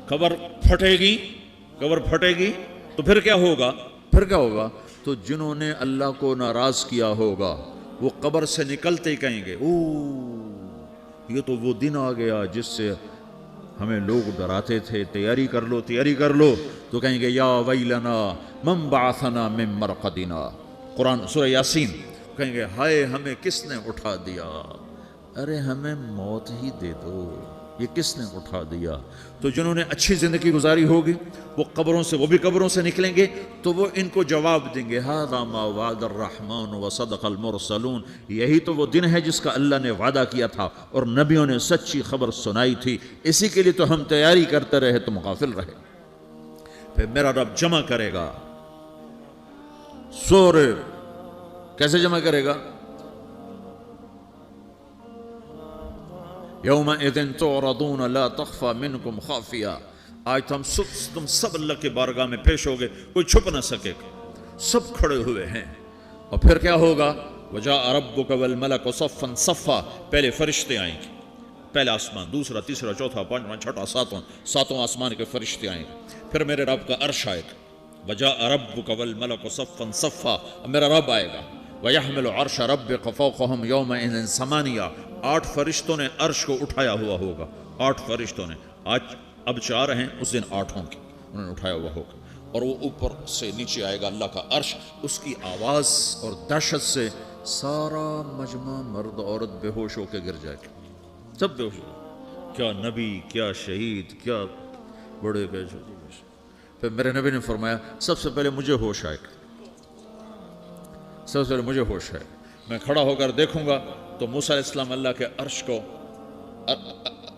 कब्र फटेगी तो फिर क्या होगा? तो जिन्होंने अल्लाह को नाराज किया होगा वो कब्र से निकलते ही कहेंगे ओ ये तो वो दिन आ गया जिससे हमें लोग डराते थे, तैयारी कर लो। तो कहेंगे या वैलना मम बाअसना मिन मरक़दिना, कुरान सूरह यासीन। कहेंगे हाय हमें किसने उठा दिया, अरे हमें मौत ही दे दो, ये किसने उठा दिया। तो जिन्होंने अच्छी ज़िंदगी गुजारी होगी वो भी कब्रों से निकलेंगे तो वो इनको जवाब देंगे हाज़ा मा वअदर रहमान व सदक़ल मुरसलून, यही तो वो दिन है जिसका अल्लाह ने वादा किया था और नबियों ने सच्ची खबर सुनाई थी, इसी के लिए तो हम तैयारी करते रहे, तुम गाफिल रहे। फिर मेरा रब जमा करेगा सूरे, कैसे जमा करेगा? यौमइज़िन तुअरदून ला तख़फ़ा मिनकुम ख़ाफ़िया, आज तुम सब अल्लाह के बारगाह में पेश होगे, कोई छुप ना सकेगा, सब खड़े हुए हैं। और फिर क्या होगा? वजाअ रब्बुका वल मलकु सफ़्फ़न सफ़्फ़ा, पहले फरिश्ते आएंगे, पहला आसमान, दूसरा, तीसरा, चौथा, पांचवा, छठा, सातवां आसमान के फरिश्ते आएंगे। फिर मेरे रब का अर्श आएगा, वजाअ रब्बुका वल मलकु सफ़्फ़न सफ़्फ़ा, मेरा रब आएगा। वयहमिलु अर्श रब्बिका फ़ौक़हुम यौमइज़िन समानिया, 8 फरिश्तों ने अर्श को उठाया हुआ होगा, 8 फरिश्तों ने, आज अब 4 हैं, उस दिन 8 होंगे, उन्होंने उठाया हुआ होगा। और वो ऊपर से नीचे आएगा अल्लाह का अर्श, उसकी आवाज़ और दहशत से सारा मजमा मर्द औरत बेहोश होकर गिर जाएगा, सब बेहोश। क्या नबी, क्या शहीद, क्या बड़े बेहोश। फिर मेरे नबी ने फरमाया सबसे पहले मुझे होश आएगा, सबसे पहले मुझे होश है, मैं खड़ा होकर देखूंगा तो मूसा अलैहिस्सलाम अल्लाह के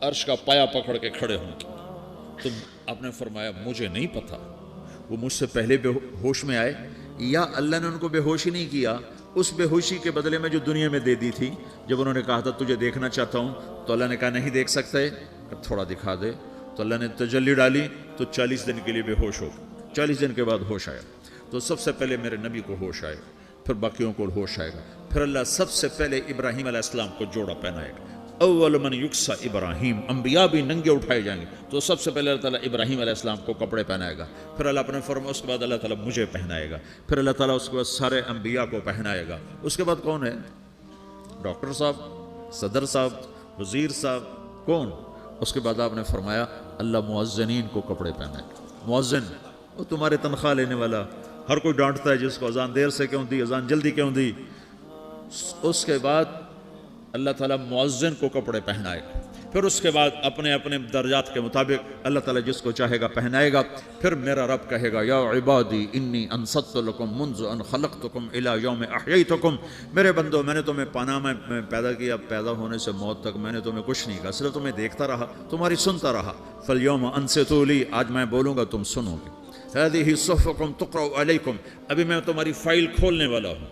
अर्श का पाया पकड़ के खड़े होंगे। तो आपने फरमाया मुझे नहीं पता वो मुझसे पहले बेहोश में आए या अल्लाह ने उनको बेहोश ही नहीं किया, उस बेहोशी के बदले में जो दुनिया में दे दी थी। जब उन्होंने कहा था तुझे देखना चाहता हूँ तो अल्लाह ने कहा नहीं देख सकते, थोड़ा दिखा दे। तो अल्लाह ने तजल्ली डाली तो 40 दिन के लिए बेहोश हो, 40 दिन के बाद होश आया। तो सबसे पहले मेरे नबी को होश आएगा, फिर बाकियों को होश आएगा। फिर अल्लाह सबसे पहले इब्राहीम अलैहिस्सलाम को जोड़ा पहनाएगा, अव्वल मन युक्सा इब्राहीम, अंबिया भी नंगे उठाए जाएंगे तो सबसे पहले अल्लाह ताला इब्राहीम अलैहिस्सलाम को कपड़े पहनाएगा। फिर अल्लाह अपने फरमाया, उसके बाद अल्लाह ताला मुझे पहनाएगा, फिर अल्लाह ताला उसके बाद सारे अंबिया को पहनाएगा। उसके बाद कौन है? डॉक्टर साहब, सदर साहब, वजीर साहब, कौन? उसके बाद आपने फरमाया अल्लाह मुअज्जिनीन को कपड़े पहनाएगा। मुअज्जिन वो तुम्हारे तनख्वाह लेने वाला, हर कोई डांटता है जिसको अजान देर से क्यों दी, अजान जल्दी क्यों दी। उसके बाद अल्लाह ताला मुअज्जिन को कपड़े पहनाएगा। फिर उसके बाद अपने अपने दर्जात के मुताबिक अल्लाह ताला जिसको चाहेगा पहनाएगा। फिर मेरा रब कहेगा या इबादी इन्नी अनसत्तु लकुम मुंज़ अन खलक़तुकुम इला यौम अहयैतुकुम, मेरे बंदो मैंने तुम्हें पानामा में पैदा किया, पैदा होने से मौत तक मैंने तुम्हें कुछ नहीं कहा, सिर्फ तुम्हें देखता रहा, तुम्हारी सुनता रहा। फल यौम अनसितू ली, आज मैं बोलूँगा तुम सुनोगे। हाज़िही सुहुफ़ुकुम तुक़रअु अलैकुम, अभी मैं तुम्हारी फाइल खोलने वाला हूँ।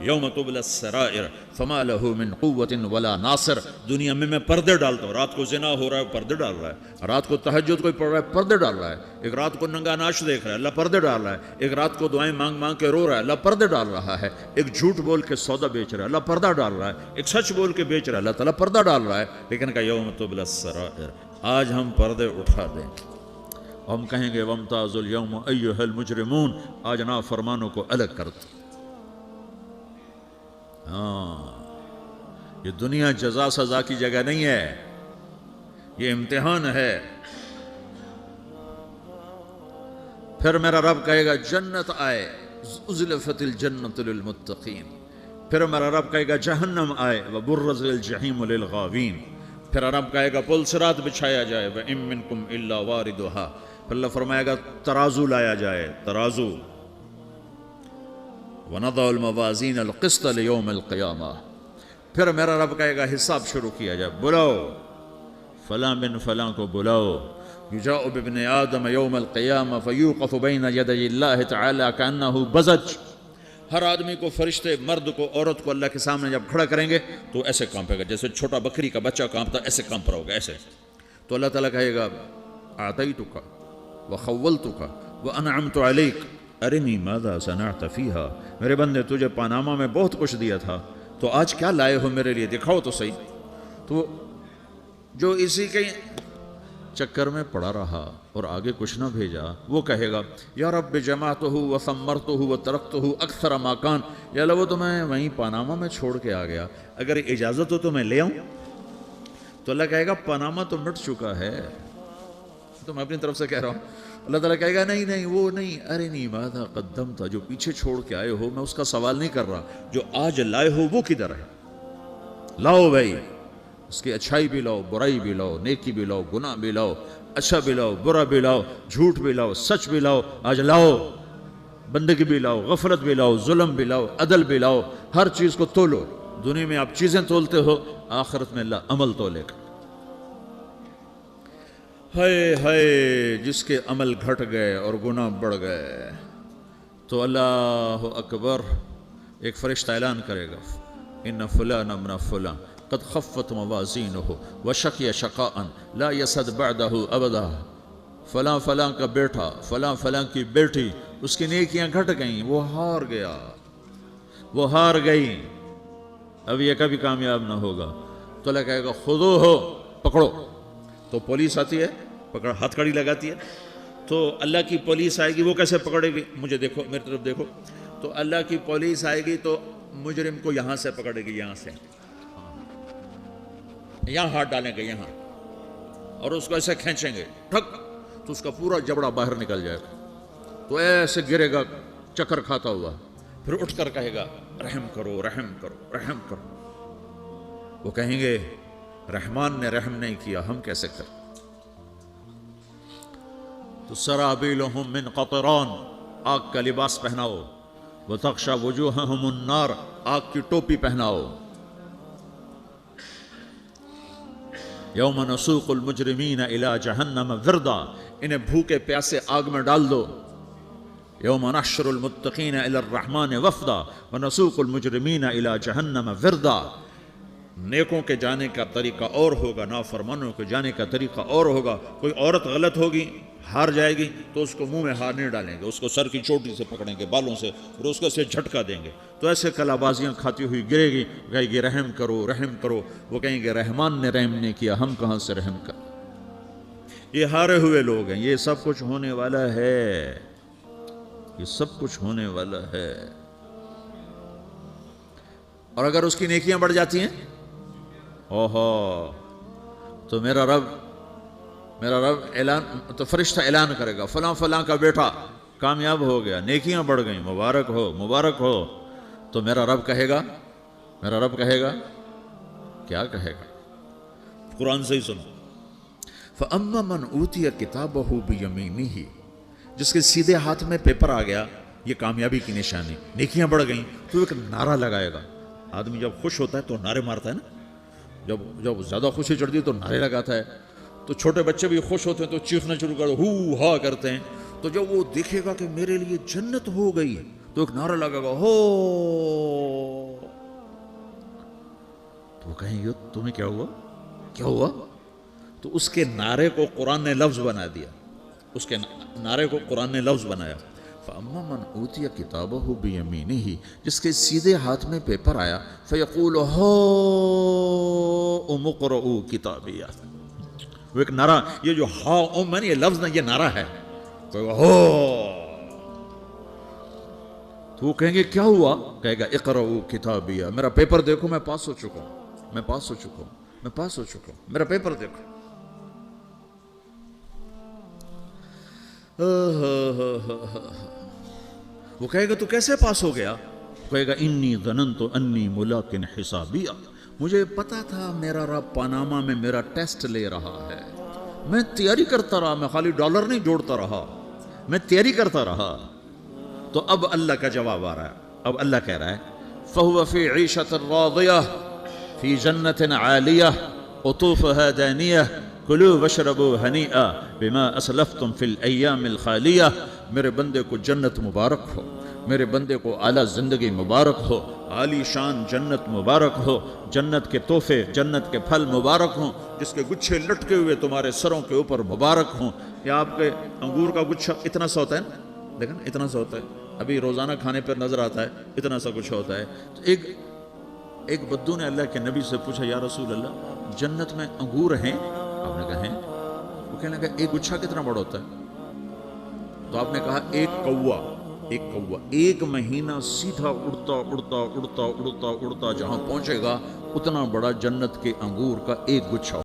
यौम तुबला सराइर फमा लहू मिन कुव्वतिन वला नासिर, दुनिया में मैं पर्दे डालता हूँ। रात को ज़िना हो रहा है, पर्दे डाल रहा है। रात को तहज्जुद कोई पढ़ रहा है, पर्दे डाल रहा है। एक रात को नंगा नाच देख रहा है, अल्लाह पर्दे डाल रहा है। एक रात को दुआएं मांग मांग के रो रहा है, अल्लाह पर्दे डाल रहा है। एक झूठ बोल के सौदा बेच रहा है, अल्लाह पर्दा डाल रहा है। एक सच बोल के बेच रहा है, अल्लाह ताला पर्दा डाल रहा है। लेकिन का यौम तुबला सराइर, आज हम पर्दे उठा दें, हम कहेंगे वमताज़ुल यौम अय्युहल मुजरिमून, आज ना फरमानों को अलग कर दो। हाँ, ये दुनिया जजा सजा की जगह नहीं है, ये इम्तिहान है। फिर मेरा रब कहेगा जन्नत आए, उज़्लिफ़तिल जन्नतु लिल मुत्तक़ीन। फिर मेरा रब कहेगा जहन्नम आए, व बुर्रज़िल जहीम लिल गावीन। फिर रब कहेगा पुल सिरात बिछाया जाए, व इम मिनकुम इल्ला वारिदुहा। फिर अल्लाह फरमाएगा तराजू लाया जाए, तराजू। वनज़अल मवाज़ीन अल क़िस्त लियौम अल क़ियामा। फिर मेरा रब कहेगा हिसाब शुरू किया जाए, बुलाओ फलां बिन फलां को बुलाओ। युजाउ बिब्ने आदम यौम अल क़ियामा फ़यूक़फ़ु बैन यदैल्लाहि तआला कअन्नहु बज़ज। हर आदमी को, फरिश्ते, मर्द को, औरत को अल्लाह के सामने जब खड़ा करेंगे तो ऐसे कांपेगा, जैसे छोटा बकरी का बच्चा कांपता, ऐसे कांप रहा होगा ऐसे। तो अल्लाह ताला कहेगा आतैतुका व खव्वलतुका व अनअमतु अलैक अरिनी माज़ा सनअत फ़ीहा। मेरे बंदे तुझे पानामा में बहुत कुछ दिया था, तो आज क्या लाए हो मेरे लिए, दिखाओ तो सही। तो जो इसी के چکر میں پڑا رہا اور آگے کچھ نہ بھیجا، وہ کہے گا یا رب جمعتہ و ثمرتہ و ترکتہ اکثر ما کان، یا اللہ وہ تو میں وہیں پاناما میں چھوڑ کے آ گیا، اگر اجازت ہو تو میں لے آؤں؟ تو اللہ کہے گا پاناما تو مٹ چکا ہے، تو میں اپنی طرف سے کہہ رہا ہوں۔ اللہ تعالیٰ کہے گا نہیں نہیں وہ نہیں، ارے نہیں ماذا قدمت، جو پیچھے چھوڑ کے آئے ہو میں اس کا سوال نہیں کر رہا، جو آج لائے ہو وہ کدھر ہے؟ لاؤ بھائی، اس کی اچھائی بھی لاؤ، برائی بھی لاؤ، نیکی بھی لاؤ، گناہ بھی لاؤ، اچھا بھی لاؤ، برا بھی لاؤ، جھوٹ بھی لاؤ، سچ بھی لاؤ، آج لاؤ، بندگی بھی لاؤ، غفلت بھی لاؤ، ظلم بھی لاؤ، عدل بھی لاؤ، ہر چیز کو تولو۔ دنیا میں آپ چیزیں تولتے ہو، آخرت میں اللہ عمل تولے گا۔ ہائے ہائے جس کے عمل گھٹ گئے اور گناہ بڑھ گئے، تو اللہ اکبر، ایک فرشتہ اعلان کرے گا ان فلان ابن فلان قد خفت موازینہ وشقی شقاء لا یسد بعدہ ابدا، فلاں فلاں کا بیٹا، فلاں فلاں کی بیٹی، اس کی نیکیاں گھٹ گئیں، وہ ہار گیا، وہ ہار گئی، اب یہ کبھی کامیاب نہ ہوگا۔ تو اللہ کہے گا خودو ہو، پکڑو۔ تو پولیس آتی ہے، پکڑ ہتھ کڑی لگاتی ہے، تو اللہ کی پولیس آئے گی، وہ کیسے پکڑے گی؟ مجھے دیکھو، میری طرف دیکھو، تو اللہ کی پولیس آئے گی تو مجرم کو یہاں سے پکڑے گی، یہاں سے، یہاں ہاتھ ڈالیں گے یہاں، اور اس کو ایسے کھینچیں گے ٹھک، تو اس کا پورا جبڑا باہر نکل جائے گا، تو ایسے گرے گا چکر کھاتا ہوا، پھر اٹھ کر کہے گا رحم کرو رحم کرو رحم کرو۔ وہ کہیں گے رحمان نے رحم نہیں کیا، ہم کیسے کریں؟ تو سرابیلہم من قطران، آگ کا لباس پہناؤ، وتغشا وجوہہم النار، آگ کی ٹوپی پہناؤ۔ یوم نسوق المجرمین الی جہنم وردا، انہیں بھوکے پیاسے آگ میں ڈال دو۔ یوم نحشر المتقین الی الرحمن وفدا ونسوق المجرمین الی جہنم وردا۔ نیکوں کے جانے کا طریقہ اور ہوگا، نافرمانوں کے جانے کا طریقہ اور ہوگا۔ کوئی عورت غلط ہوگی، ہار جائے گی، تو اس کو منہ میں ہار نہیں ڈالیں گے، اس کو سر کی چوٹی سے پکڑیں گے، بالوں سے، اور اس کو سے جھٹکا دیں گے، تو ایسے کلا بازیاں کھاتی ہوئی گرے گی، کہے گی رحم کرو رحم کرو۔ وہ کہیں گے رحمان نے رحم نہیں کیا، ہم کہاں سے رحم کر۔ یہ ہارے ہوئے لوگ ہیں، یہ سب کچھ ہونے والا ہے، یہ سب کچھ ہونے والا ہے۔ اور اگر اس کی نیکیاں بڑھ جاتی ہیں، اوہو، تو میرا رب اعلان، تو فرشتہ اعلان کرے گا فلاں فلاں کا بیٹا کامیاب ہو گیا، نیکیاں بڑھ گئیں، مبارک ہو مبارک ہو۔ تو میرا رب کہے گا کیا کہے گا؟ قرآن سے ہی سنو، فَأَمَّا مَنْ أُوتِيَ كِتَابَهُ بِيَمِينِهِ، جس کے سیدھے ہاتھ میں پیپر آ گیا، یہ کامیابی کی نشانی، نیکیاں بڑھ گئیں، تو ایک نعرہ لگائے گا۔ آدمی جب خوش ہوتا ہے تو نعرے مارتا ہے نا، جب زیادہ خوشی چڑھتی ہے تو نعرے لگاتا ہے۔ تو چھوٹے بچے بھی خوش ہوتے ہیں تو چیخنا شروع کر ہو ہا کرتے ہیں۔ تو جب وہ دیکھے گا کہ میرے لیے جنت ہو گئی، تو ایک نعرہ لگا گا ہو، تو وہ کہیں گے تمہیں کیا ہوا؟ تو اس کے نعرے کو قرآن نے لفظ بنا دیا، اس کے نعرے کو قرآن نے لفظ بنایا، فَأَمَّا مَنْ أُوتِيَ كِتَابَهُ بِيَمِينِهِ، جس کے سیدھے ہاتھ میں پیپر آیا، فَيَقُولُ هَاؤْمُ اقْرَءُوا كِتَابِيَهْ، وہ ایک نعرہ، یہ جو ہا ام ہے، یہ لفظ نہیں، یہ نعرہ ہے، تو وہ کہیں گے کیا ہوا؟ کہے گا اقرؤوا کتابیہ، میرا پیپر دیکھو، میں پاس ہو چکا ہوں، میرا پیپر دیکھو۔ وہ کہے گا تو کیسے پاس ہو گیا؟ کہے گا انی ظننت انی ملاق حسابیہ، مجھے پتا تھا میرا رب پاناما میں میرا ٹیسٹ لے رہا ہے، میں تیاری کرتا رہا، میں خالی ڈالر نہیں جوڑتا رہا، میں تیاری کرتا رہا۔ تو اب اللہ کا جواب آ رہا ہے، اب اللہ کہہ رہا ہے فَهُوَ فِي عِيشَةٍ رَاضِيَةٍ فِي جَنَّةٍ عَالِيَةٍ قُطُوفُهَا دَانِيَةٌ كُلُوا وَاشْرَبُوا هَنِيئًا بِمَا أَسْلَفْتُمْ فِي الْأَيَّامِ الْخَالِيَةِ، میرے بندے کو جنت مبارک ہو، میرے بندے کو اعلیٰ زندگی مبارک ہو، عالی شان جنت مبارک ہو، جنت کے تحفے، جنت کے پھل مبارک ہوں، جس کے گچھے لٹکے ہوئے تمہارے سروں کے اوپر مبارک ہوں۔ یا آپ کے انگور کا گچھا اتنا سا ہوتا ہے نا، دیکھیں اتنا سا ہوتا ہے، ابھی روزانہ کھانے پر نظر آتا ہے، اتنا سا گچھا ہوتا ہے۔ تو ایک بدو نے اللہ کے نبی سے پوچھا یا رسول اللہ، جنت میں انگور ہیں؟ آپ نے کہا ہیں۔ وہ کہنے لگا ایک گچھا کتنا بڑا ہوتا ہے؟ تو آپ نے کہا ایک کوا ایک مہینہ سیدھا اڑتا اڑتا اڑتا اڑتا اڑتا جہاں پہنچے گا اتنا بڑا جنت کے انگور کا ایک گچھا